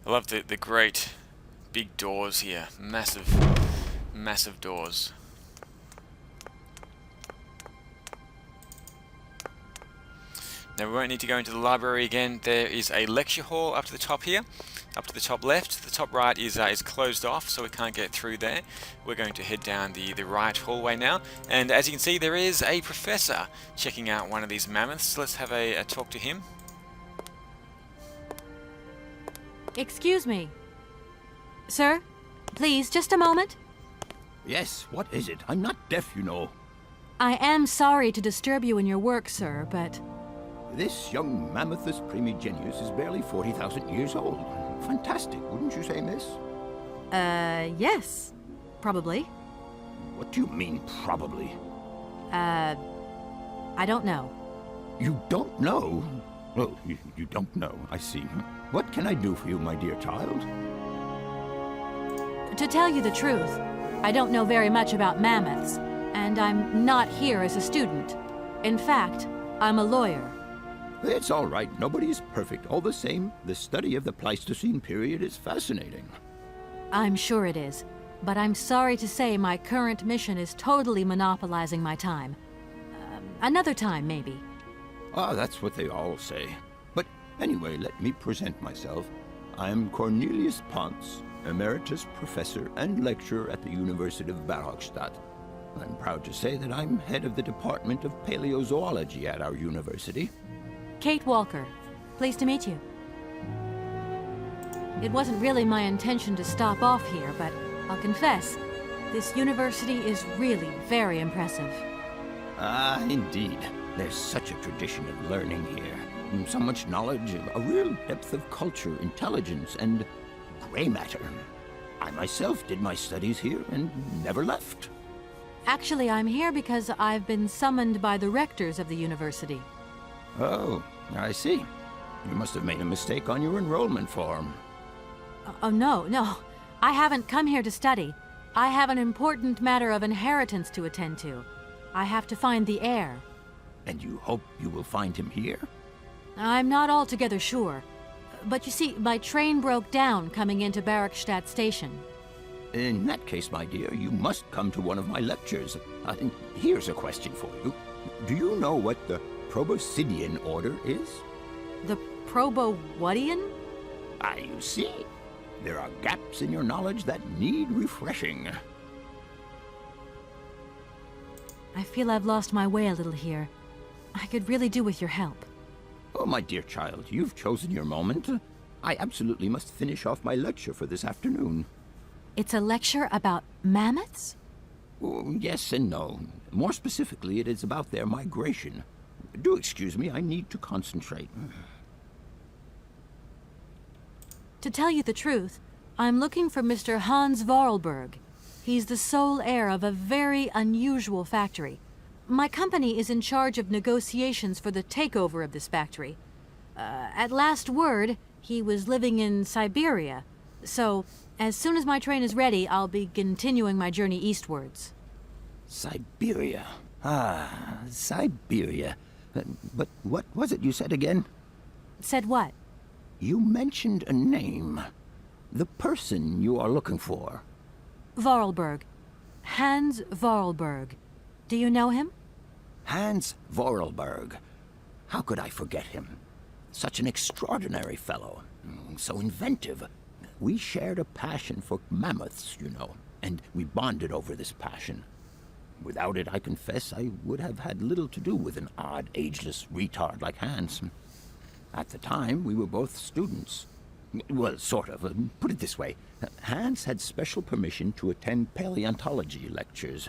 I love the great big doors here. Massive, massive doors. Now we won't need to go into the library again. There is a lecture hall up to the top here. Up to the top left. The top right is closed off, so we can't get through there. We're going to head down the right hallway now. And as you can see, there is a professor checking out one of these mammoths. Let's have a talk to him. Excuse me. Sir, please, just a moment. Yes, what is it? I'm not deaf, you know. I am sorry to disturb you in your work, sir, but... This young Mammothus primigenius is barely 40,000 years old. Fantastic, wouldn't you say, miss? Yes. Probably. What do you mean, probably? I don't know. You don't know? Oh, you don't know, I see. What can I do for you, my dear child? To tell you the truth, I don't know very much about mammoths, and I'm not here as a student. In fact, I'm a lawyer. It's all right. Nobody is perfect. All the same, the study of the Pleistocene period is fascinating. I'm sure it is, but I'm sorry to say my current mission is totally monopolizing my time. Another time, maybe. Ah, that's what they all say. But anyway, let me present myself. I'm Cornelius Ponce, Emeritus Professor and Lecturer at the University of Barrockstadt. I'm proud to say that I'm head of the Department of Paleozoology at our university. Kate Walker. Pleased to meet you. It wasn't really my intention to stop off here, but I'll confess, this university is really very impressive. Ah, indeed. There's such a tradition of learning here. And so much knowledge, a real depth of culture, intelligence, and gray matter. I myself did my studies here and never left. Actually, I'm here because I've been summoned by the rectors of the university. Oh, I see. You must have made a mistake on your enrollment form. Oh, no. I haven't come here to study. I have an important matter of inheritance to attend to. I have to find the heir. And you hope you will find him here? I'm not altogether sure. But you see, my train broke down coming into Barrockstadt Station. In that case, my dear, you must come to one of my lectures. Here's a question for you. Do you know what the Proboscidean order is? The Probowhatian? Ah, you see. There are gaps in your knowledge that need refreshing. I feel I've lost my way a little here. I could really do with your help. Oh, my dear child, you've chosen your moment. I absolutely must finish off my lecture for this afternoon. It's a lecture about mammoths? Oh, yes and no. More specifically, it is about their migration. Do excuse me, I need to concentrate. To tell you the truth, I'm looking for Mr. Hans Vorarlberg. He's the sole heir of a very unusual factory. My company is in charge of negotiations for the takeover of this factory. At last word, he was living in Siberia. So, as soon as my train is ready, I'll be continuing my journey eastwards. Siberia. Ah, Siberia. But what was it you said again? Said what? You mentioned a name. The person you are looking for. Vorarlberg. Hans Vorarlberg. Do you know him? Hans Vorarlberg. How could I forget him? Such an extraordinary fellow. So inventive. We shared a passion for mammoths, you know, and we bonded over this passion. Without it, I confess, I would have had little to do with an odd, ageless retard like Hans. At the time, we were both students. Well, sort of. Put it this way. Hans had special permission to attend paleontology lectures.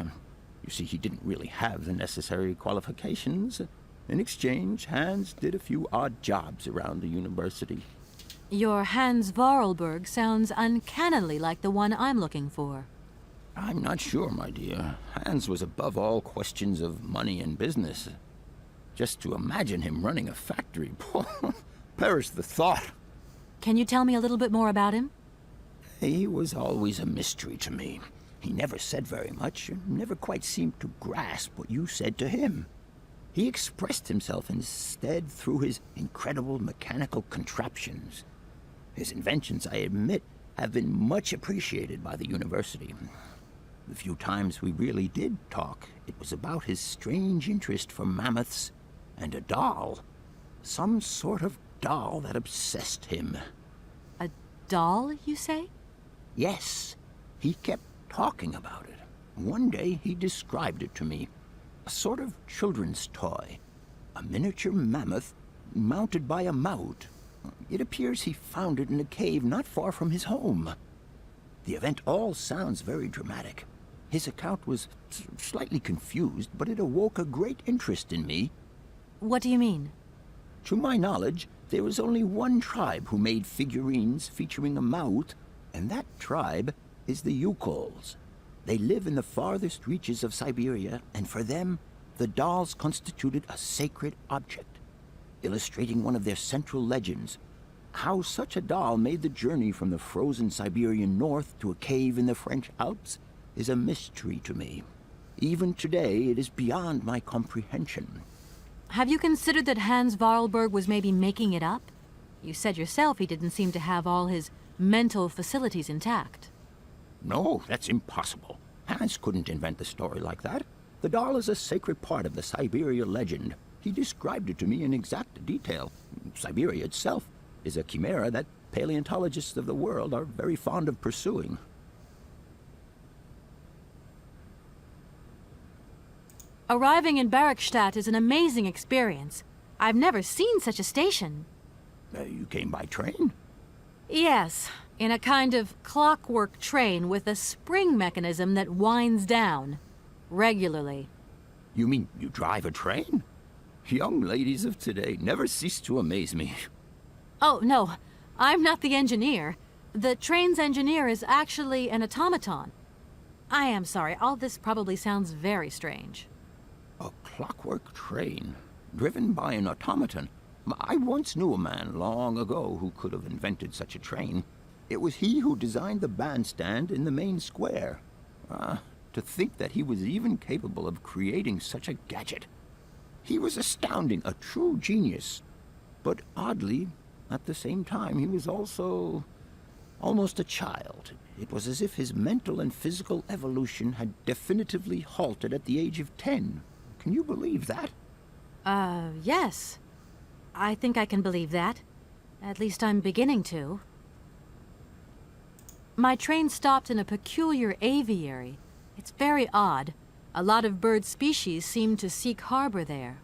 You see, he didn't really have the necessary qualifications. In exchange, Hans did a few odd jobs around the university. Your Hans Vorarlberg sounds uncannily like the one I'm looking for. I'm not sure, my dear. Hans was above all questions of money and business. Just to imagine him running a factory, perish the thought. Can you tell me a little bit more about him? He was always a mystery to me. He never said very much, and never quite seemed to grasp what you said to him. He expressed himself instead through his incredible mechanical contraptions. His inventions, I admit, have been much appreciated by the university. The few times we really did talk, it was about his strange interest for mammoths and a doll. Some sort of doll that obsessed him. A doll, you say? Yes, he kept talking about it. One day he described it to me. A sort of children's toy. A miniature mammoth mounted by a mount. It appears he found it in a cave not far from his home. The event all sounds very dramatic. His account was slightly confused, but it awoke a great interest in me. What do you mean? To my knowledge, there is only one tribe who made figurines featuring a mouth, and that tribe is the Yukols. They live in the farthest reaches of Siberia, and for them, the dolls constituted a sacred object, illustrating one of their central legends. How such a doll made the journey from the frozen Siberian north to a cave in the French Alps is a mystery to me. Even today, it is beyond my comprehension. Have you considered that Hans Vorarlberg was maybe making it up? You said yourself he didn't seem to have all his mental facilities intact. No, that's impossible. Hans couldn't invent a story like that. The doll is a sacred part of the Siberia legend. He described it to me in exact detail. Siberia itself is a chimera that paleontologists of the world are very fond of pursuing. Arriving in Bergstadt is an amazing experience. I've never seen such a station. You came by train? Yes, in a kind of clockwork train with a spring mechanism that winds down regularly. You mean you drive a train? Young ladies of today never cease to amaze me. Oh, no, I'm not the engineer. The train's engineer is actually an automaton. I am sorry, all this probably sounds very strange. A clockwork train, driven by an automaton. I once knew a man long ago who could have invented such a train. It was he who designed the bandstand in the main square. To think that he was even capable of creating such a gadget. He was astounding, a true genius. But oddly, at the same time, he was also almost a child. It was as if his mental and physical evolution had definitively halted at the age of 10. Can you believe that? Yes. I think I can believe that. At least I'm beginning to. My train stopped in a peculiar aviary. It's very odd. A lot of bird species seem to seek harbor there.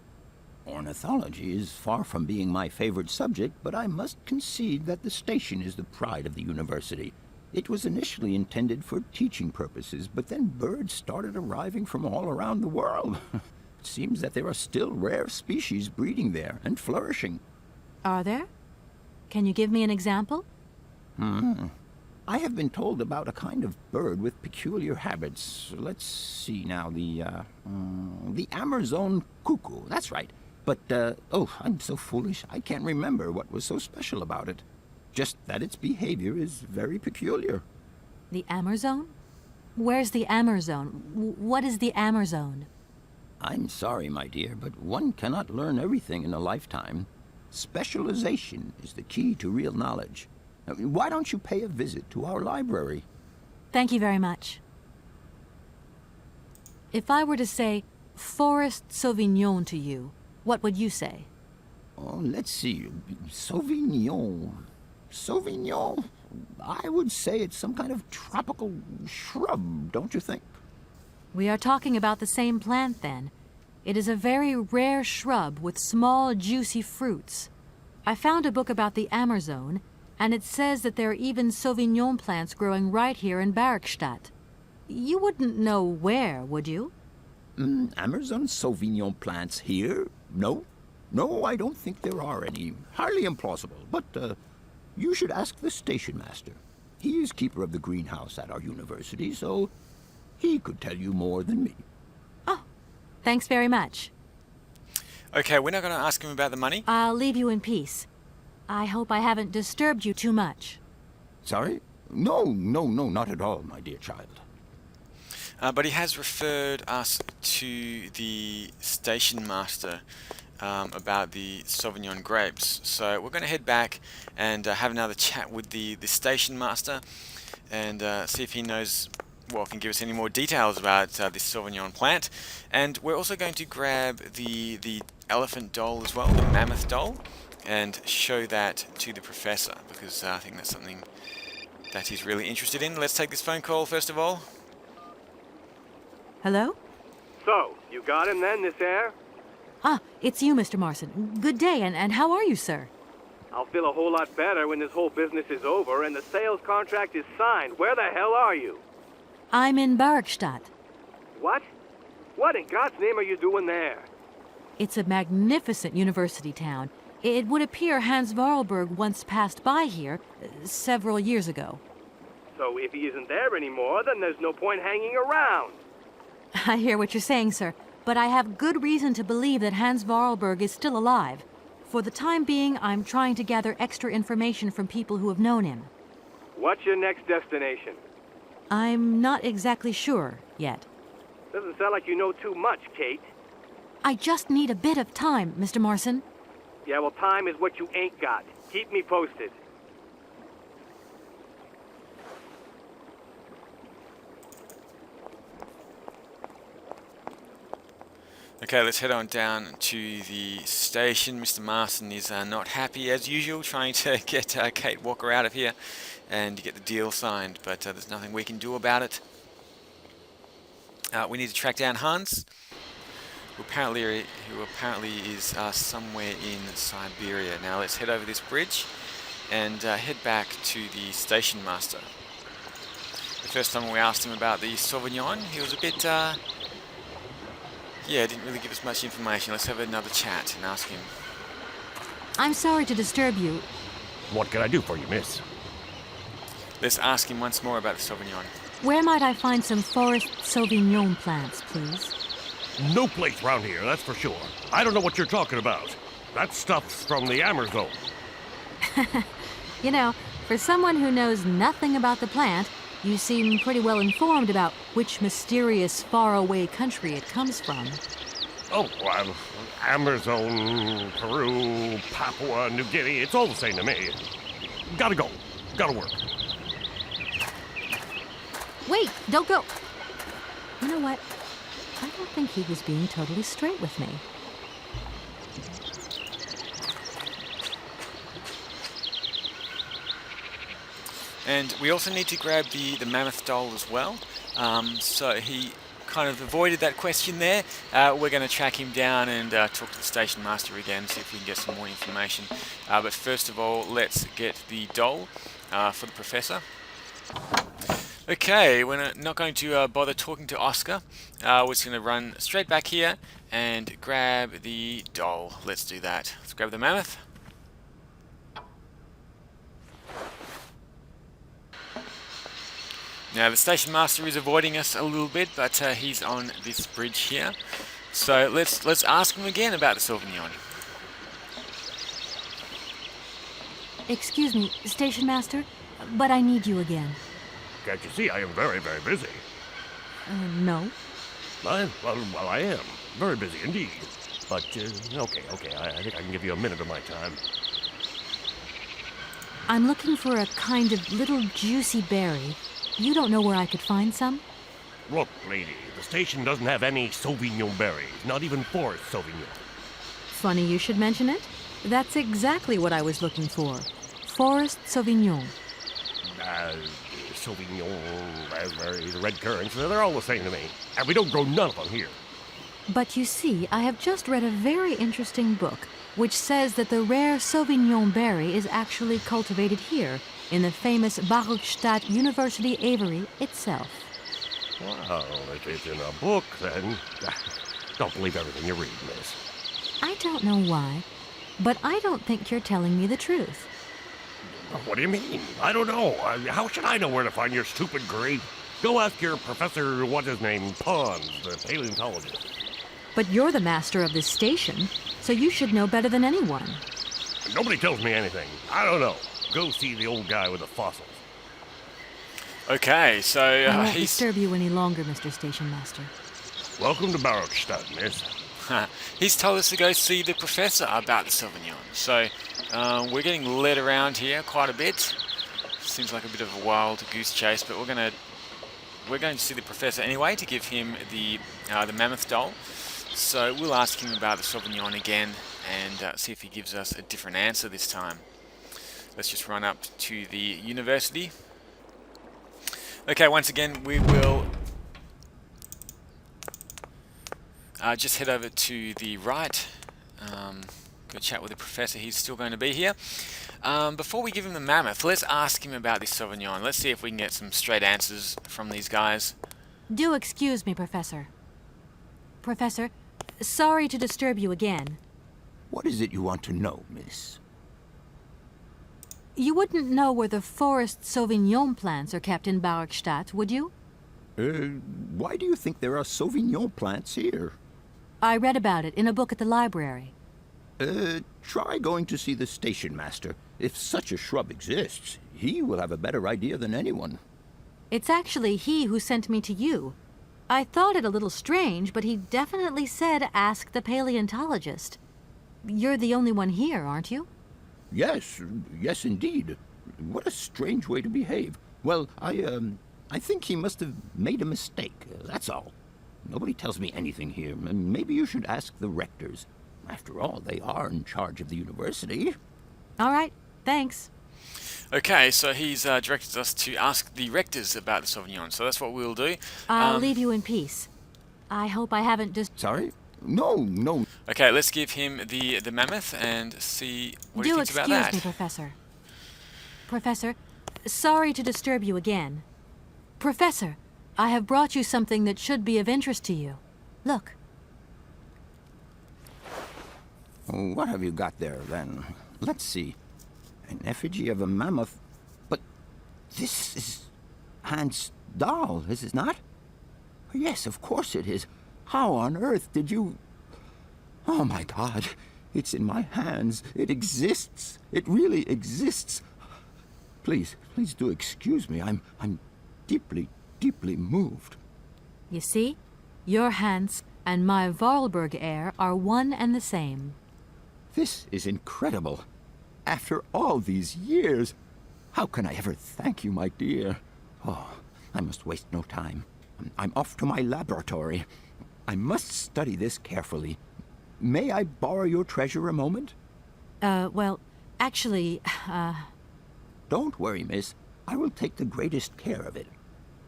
Ornithology is far from being my favorite subject, but I must concede that the station is the pride of the university. It was initially intended for teaching purposes, but then birds started arriving from all around the world. It seems that there are still rare species breeding there and flourishing. Are there? Can you give me an example? I have been told about a kind of bird with peculiar habits. Let's see now, the Amazon cuckoo, that's right. But, I'm so foolish, I can't remember what was so special about it. Just that its behavior is very peculiar. The Amazon? Where's the Amazon? What is the Amazon? I'm sorry, my dear, but one cannot learn everything in a lifetime. Specialization is the key to real knowledge. Why don't you pay a visit to our library? Thank you very much. If I were to say Forest Sauvignon to you, what would you say? Oh, let's see. Sauvignon. Sauvignon? I would say it's some kind of tropical shrub, don't you think? We are talking about the same plant, then. It is a very rare shrub with small, juicy fruits. I found a book about the Amazon, and it says that there are even Sauvignon plants growing right here in Bergstadt. You wouldn't know where, would you? Amazon Sauvignon plants here? No. No, I don't think there are any. Highly implausible. But, you should ask the station master. He is keeper of the greenhouse at our university, so he could tell you more than me. Oh, thanks very much. Okay, we're not going to ask him about the money. I'll leave you in peace. I hope I haven't disturbed you too much. Sorry? No, not at all, my dear child. But he has referred us to the station master. about the Sauvignon grapes. So we're going to head back and have another chat with the station master and see if he knows, well, can give us any more details about this Sauvignon plant. And we're also going to grab the elephant doll as well, the mammoth doll, and show that to the professor, because I think that's something that he's really interested in. Let's take this phone call first of all. Hello? So, you got him then, this air? Ah, it's you, Mr. Marson. Good day, and how are you, sir? I'll feel a whole lot better when this whole business is over and the sales contract is signed. Where the hell are you? I'm in Barkstadt. What? What in God's name are you doing there? It's a magnificent university town. It would appear Hans Vorarlberg once passed by here several years ago. So if he isn't there anymore, then there's no point hanging around. I hear what you're saying, sir, but I have good reason to believe that Hans Vorarlberg is still alive. For the time being, I'm trying to gather extra information from people who have known him. What's your next destination? I'm not exactly sure yet. Doesn't sound like you know too much, Kate. I just need a bit of time, Mr. Marson. Yeah, well, time is what you ain't got. Keep me posted. Okay, let's head on down to the station. Mr. Marson is not happy as usual, trying to get Kate Walker out of here and get the deal signed, but there's nothing we can do about it. We need to track down Hans, who apparently is somewhere in Siberia. Now let's head over this bridge and head back to the station master. The first time we asked him about the Sauvignon, he was a bit yeah, didn't really give us much information. Let's have another chat and ask him. I'm sorry to disturb you. What can I do for you, miss? Let's ask him once more about the Sauvignon. Where might I find some forest Sauvignon plants, please? No place round here, that's for sure. I don't know what you're talking about. That stuff's from the Ammerzone. You know, for someone who knows nothing about the plant, you seem pretty well informed about which mysterious faraway country it comes from. Oh, well, Ammerzone, Peru, Papua New Guinea, it's all the same to me. Gotta go. Gotta work. Wait, don't go. You know what? I don't think he was being totally straight with me. And we also need to grab the mammoth doll as well. So he kind of avoided that question there. We're going to track him down and talk to the station master again, see if we can get some more information. But first of all, let's get the doll for the professor. Okay, we're not going to bother talking to Oscar. We're just going to run straight back here and grab the doll. Let's do that. Let's grab the mammoth. Now the station master is avoiding us a little bit, but he's on this bridge here. So let's ask him again about the Sauvignon. Excuse me, station master, but I need you again. Can't you see I am very, very busy? No. Well, I am. Very busy indeed. But, okay, I think I can give you a minute of my time. I'm looking for a kind of little juicy berry. You don't know where I could find some? Look, lady, the station doesn't have any Sauvignon berries, not even forest Sauvignon. Funny you should mention it. That's exactly what I was looking for. Forest Sauvignon. Sauvignon, raspberries, red currants, they're all the same to me. And we don't grow none of them here. But you see, I have just read a very interesting book which says that the rare Sauvignon berry is actually cultivated here in the famous Barkstadt University aviary itself. Well, if it's in a book, then don't believe everything you read, miss. I don't know why, but I don't think you're telling me the truth. What do you mean? I don't know. How should I know where to find your stupid grape? Go ask your professor, what's his name, Pons, the paleontologist. But you're the master of this station, so you should know better than anyone. Nobody tells me anything. I don't know. Go see the old guy with the fossils. Okay, so I won't he's... disturb you any longer, Mr. Station Master. Welcome to Barkstadt, miss. He's told us to go see the professor about the Sauvignon. So we're getting led around here quite a bit. Seems like a bit of a wild goose chase, but we're going to see the professor anyway to give him the mammoth doll. So we'll ask him about the Sauvignon again and see if he gives us a different answer this time. Let's just run up to the university. Okay, once again we will just head over to the right. Go chat with the professor. He's still going to be here. Before we give him the mammoth, let's ask him about this Sauvignon. Let's see if we can get some straight answers from these guys. Do excuse me, Professor. Professor, sorry to disturb you again. What is it you want to know, miss? You wouldn't know where the forest Sauvignon plants are kept in Barkstadt, would you? Why do you think there are Sauvignon plants here? I read about it in a book at the library. Try going to see the station master. If such a shrub exists, he will have a better idea than anyone. It's actually he who sent me to you. I thought it a little strange, but he definitely said ask the paleontologist. You're the only one here, aren't you? Yes, yes indeed. What a strange way to behave. Well, I think he must have made a mistake, that's all. Nobody tells me anything here. Maybe you should ask the rectors. After all, they are in charge of the university. All right, thanks. Okay, so he's directed us to ask the rectors about the Sauvignon, so that's what we'll do. I'll leave you in peace. I hope I haven't just... Sorry? No. Okay, let's give him the mammoth and see what he thinks about that. Do excuse me, Professor. Professor, sorry to disturb you again. Professor, I have brought you something that should be of interest to you. Look. What have you got there, then? Let's see. An effigy of a mammoth. But this is Hans' doll, is it not? Yes, of course it is. How on earth did you... Oh, my God. It's in my hands. It exists. It really exists. Please do excuse me. I'm deeply, deeply moved. You see? Your Hans and my Vorarlberg heir are one and the same. This is incredible. After all these years, how can I ever thank you, my dear? Oh, I must waste no time. I'm off to my laboratory. I must study this carefully. May I borrow your treasure a moment? Well, actually, Don't worry, miss. I will take the greatest care of it.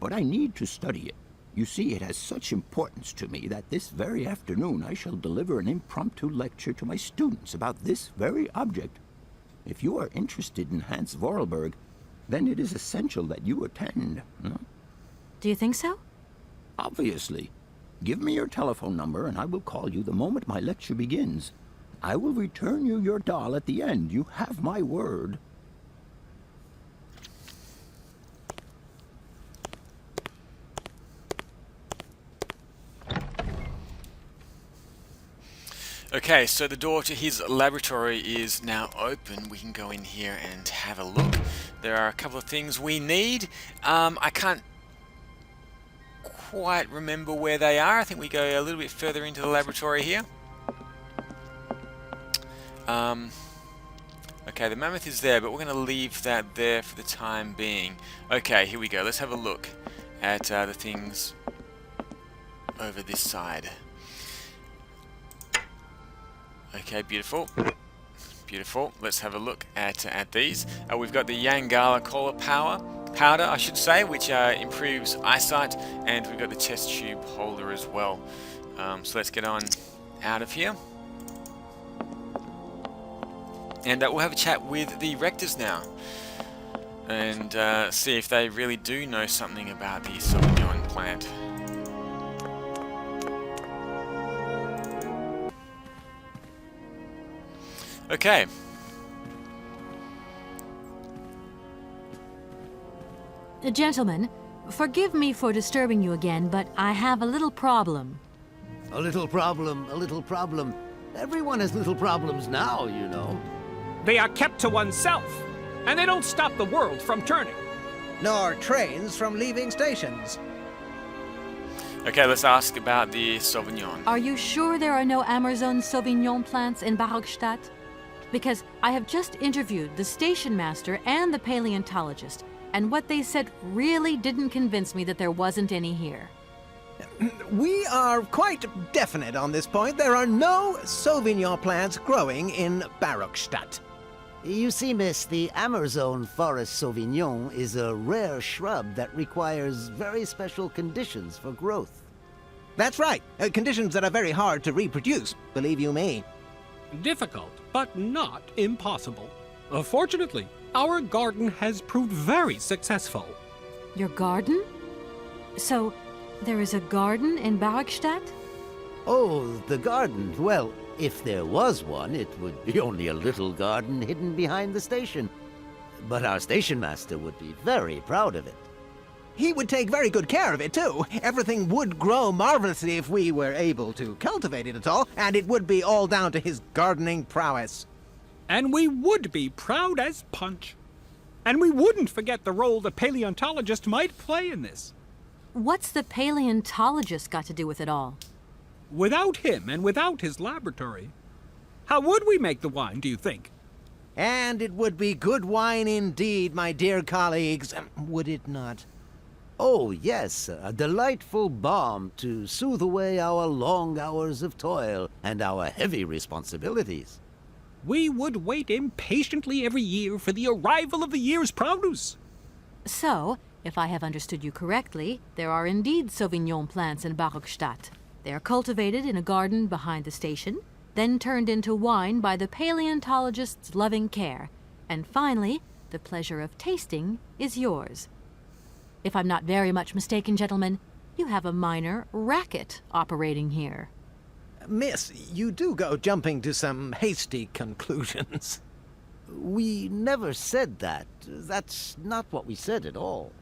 But I need to study it. You see, it has such importance to me that this very afternoon I shall deliver an impromptu lecture to my students about this very object. If you are interested in Hans Vorarlberg, then it is essential that you attend. do you think so? Obviously. Give me your telephone number and I will call you the moment my lecture begins. I will return you your doll at the end. You have my word. Okay, so the door to his laboratory is now open. We can go in here and have a look. There are a couple of things we need. I can't quite remember where they are. I think we go a little bit further into the laboratory here. Okay, the mammoth is there, but we're going to leave that there for the time being. Okay, here we go. Let's have a look at the things over this side. Okay, beautiful. Beautiful. Let's have a look at these. We've got the Yangala Cola powder, I should say, which improves eyesight, and we've got the test tube holder as well. So let's get on out of here. And we'll have a chat with the rectors now, and see if they really do know something about the Sauvignon plant. Okay. Gentlemen, forgive me for disturbing you again, but I have a little problem. A little problem. Everyone has little problems now, you know. They are kept to oneself, and they don't stop the world from turning. Nor trains from leaving stations. Okay, let's ask about the Sauvignon. Are you sure there are no Amazon Sauvignon plants in Barockstadt? Because I have just interviewed the station master and the paleontologist, and what they said really didn't convince me that there wasn't any here. We are quite definite on this point. There are no Sauvignon plants growing in Barockstadt. You see, miss, the Amazon Forest Sauvignon is a rare shrub that requires very special conditions for growth. That's right. Conditions that are very hard to reproduce, believe you me. Difficult, but not impossible. Fortunately, our garden has proved very successful. Your garden? So, there is a garden in Barockstadt? Oh, the garden. Well, if there was one, it would be only a little garden hidden behind the station. But our station master would be very proud of it. He would take very good care of it, too. Everything would grow marvelously if we were able to cultivate it at all, and it would be all down to his gardening prowess. And we would be proud as punch. And we wouldn't forget the role the paleontologist might play in this. What's the paleontologist got to do with it all? Without him and without his laboratory, how would we make the wine, do you think? And it would be good wine indeed, my dear colleagues, would it not? Oh, yes, a delightful balm to soothe away our long hours of toil and our heavy responsibilities. We would wait impatiently every year for the arrival of the year's produce. So, if I have understood you correctly, there are indeed Sauvignon plants in Barockstadt. They are cultivated in a garden behind the station, then turned into wine by the paleontologist's loving care, and finally, the pleasure of tasting is yours. If I'm not very much mistaken, gentlemen, you have a minor racket operating here. Miss, you do go jumping to some hasty conclusions. We never said that. That's not what we said at all.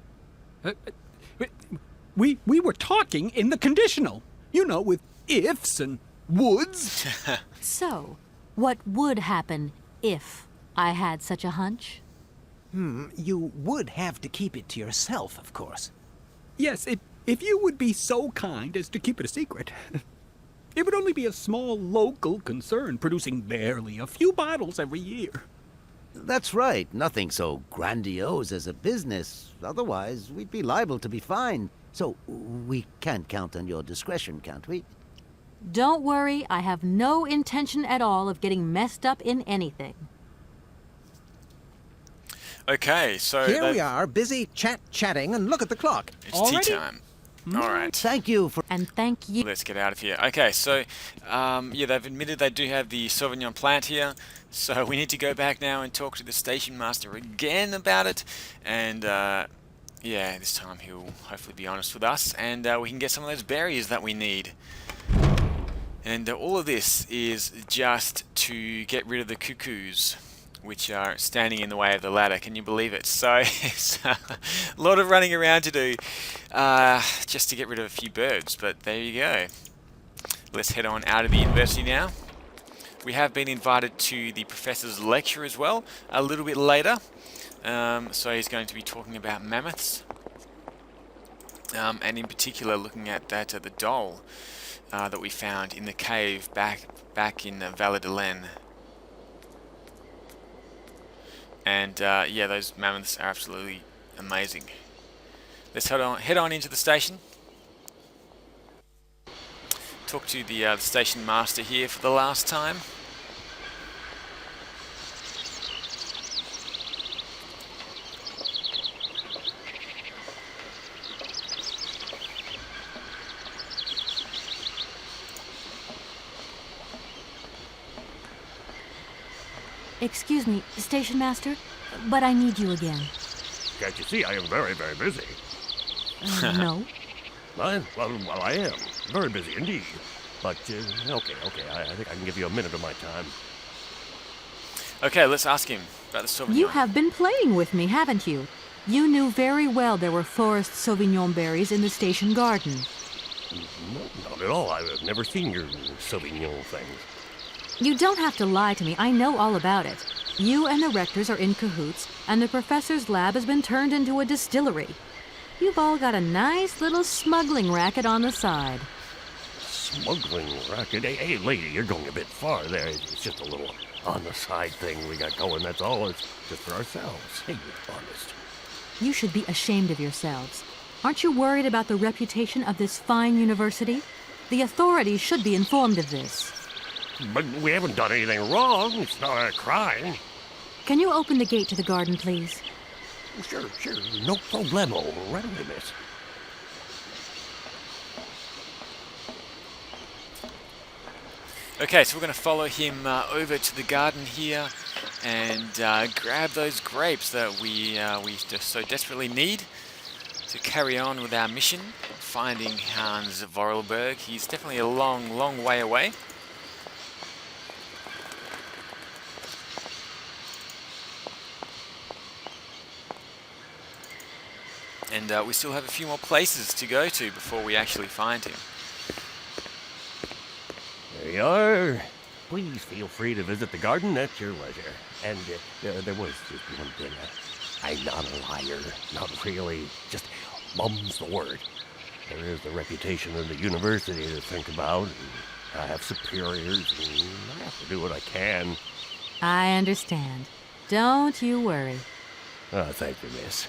We were talking in the conditional. You know, with ifs and woulds. So, what would happen if I had such a hunch? You would have to keep it to yourself, of course. Yes, if you would be so kind as to keep it a secret. It would only be a small local concern, producing barely a few bottles every year. That's right. Nothing so grandiose as a business. Otherwise, we'd be liable to be fined. So, we can't count on your discretion, can't we? Don't worry, I have no intention at all of getting messed up in anything. Okay, so Here we are, busy chatting, and look at the clock. it's Already? tea time. All right. Thank you for... And thank you. Let's get out of here. Okay, so yeah, they've admitted they do have the Sauvignon plant here, so we need to go back now and talk to the station master again about it, and yeah, this time he'll hopefully be honest with us, and we can get some of those berries that we need. And all of this is just to get rid of the cuckoos, which are standing in the way of the ladder. Can you believe it? So it's a lot of running around to do just to get rid of a few birds, but there you go. Let's head on out of the university now. We have been invited to the professor's lecture as well a little bit later. So he's going to be talking about mammoths, and in particular looking at that the doll that we found in the cave back in Valley de Len. And yeah, those mammoths are absolutely amazing. Let's head on into the station. Talk to the station master here for the last time. Excuse me, station master, but I need you again. Can't you see I am very, very busy? No. Well, I am. Very busy indeed. But, okay, I think I can give you a minute of my time. Okay, let's ask him about the Sauvignon. You have been playing with me, haven't you? You knew very well there were forest Sauvignon berries in the station garden. No, not at all. I've never seen your Sauvignon things. You don't have to lie to me. I know all about it. You and the rectors are in cahoots, and the professor's lab has been turned into a distillery. You've all got a nice little smuggling racket on the side. Smuggling racket? Hey, lady, you're going a bit far there. It's just a little on-the-side thing we got going, that's all. It's just for ourselves. Hey, honest. You should be ashamed of yourselves. Aren't you worried about the reputation of this fine university? The authorities should be informed of this. But we haven't done anything wrong. It's not a crime. Can you open the gate to the garden, please? Sure. No problemo. Right away, miss. Okay, so we're going to follow him over to the garden here and grab those grapes that we just so desperately need to carry on with our mission, finding Hans Vorarlberg. He's definitely a long way away. And we still have a few more places to go to before we actually find him. There you are. Please feel free to visit the garden at your leisure. And there was just one thing. I'm not a liar. Not really. Just mum's the word. There is the reputation of the university to think about. And I have superiors, and I have to do what I can. I understand. Don't you worry. Oh, thank you, miss.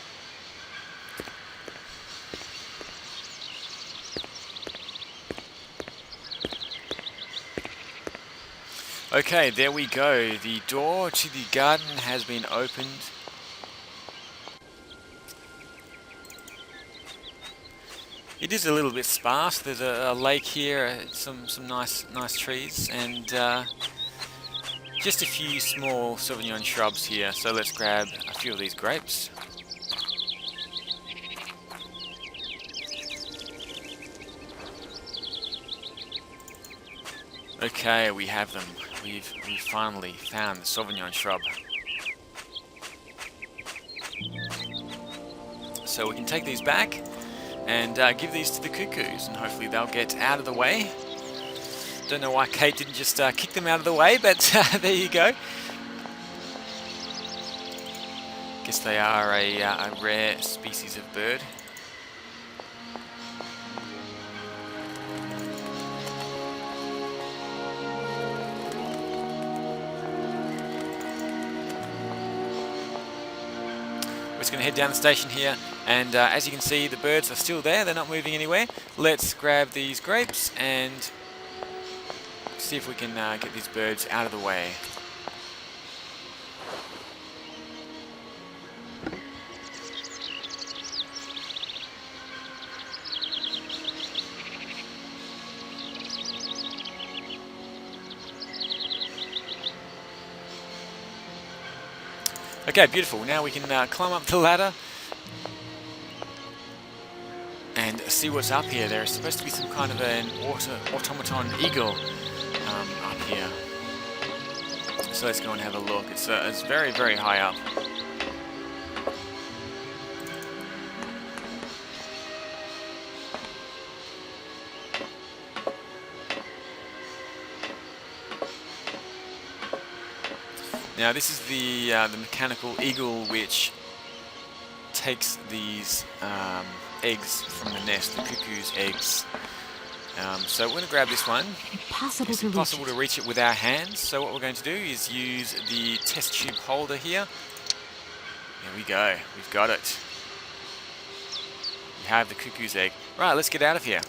Okay, there we go. The door to the garden has been opened. It is a little bit sparse. There's a lake here, some nice trees, and just a few small Sauvignon shrubs here. So let's grab a few of these grapes. Okay, we have them. We've finally found the Sauvignon shrub. So we can take these back and give these to the cuckoos, and hopefully they'll get out of the way. Don't know why Kate didn't just kick them out of the way, but there you go. Guess they are a rare species of bird. We're just going to head down the station here, and as you can see, the birds are still there. They're not moving anywhere. Let's grab these grapes and see if we can get these birds out of the way. Okay, beautiful. Now we can climb up the ladder and see what's up here. There's supposed to be some kind of an automaton eagle up here. So let's go and have a look. It's very, very high up. Now this is the mechanical eagle which takes these eggs from the nest, the cuckoo's eggs. So we're going to grab this one. It's impossible to reach it with our hands, so what we're going to do is use the test tube holder here. There we go, we've got it. We have the cuckoo's egg. Right, let's get out of here.